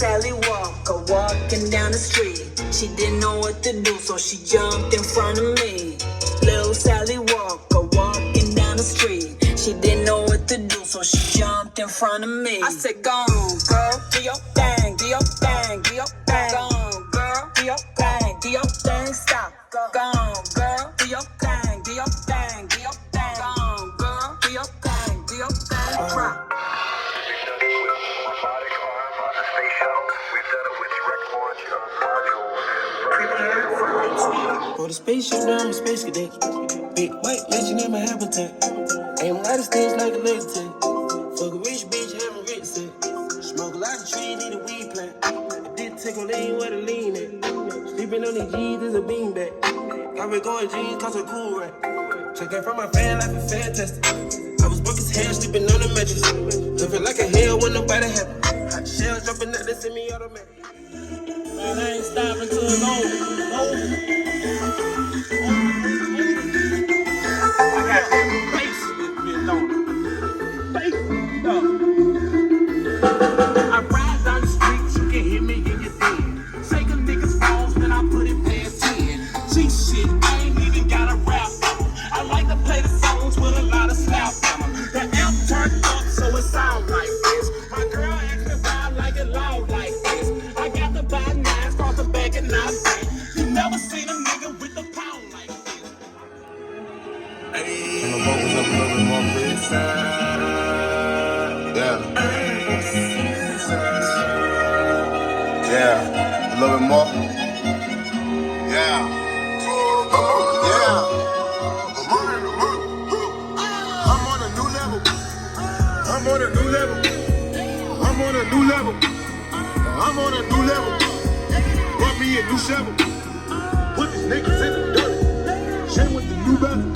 Sally Walker walking down the street. She didn't know what to do, so she jumped in front of me. Little Sally Walker walking down the street. She didn't know what to do, so she jumped in front of me. I said, go on, girl, do your thing, do your thing, do your thing. Go on, girl, do your thing, do your thing, stop. Go on, girl, do your thing, do your thing, do your thing. Go on, girl, do your thing, do your thing, drop. For the spaceship down the space cadet. Big white mansion in my habitat. Aim a lot of stage like a laser tag. Fuck a rich bitch, having rich set. Smoke a lot of trees, need a weed plant. I did take on lean where the lean at. Sleeping on these G's is a beanbag. Got me going G's cause I'm cool right. Checking from my fan life and fantastic. I was broke as hell, sleeping on the mattress. Living like a hell when nobody happy. Hot shells dropping out, they send me automatic. Man, I ain't stopping till it's over. I got that bass in this bitch on it. Bass up. I ride down the street, you can hear me in your bed. Shake a nigga's phones, then I put it past 10. Cheap shit, I ain't even got a rap on. I like to play the songs with a lot of slap on them. The amp turned up, so it sound like this. My girl acting wild like it loud like this. I got the buy nines, cross the back and not back. You never seen a nigga with a pound like this. Hey. And the vocals up a little bit more freestyle. Yeah. Yeah. A little bit more. Yeah. Yeah. I'm on a new level. I'm on a new level. I'm on a new level. I'm on a new level. Brought me a new shovel. Put these niggas in the dirt. Shame with the new battle.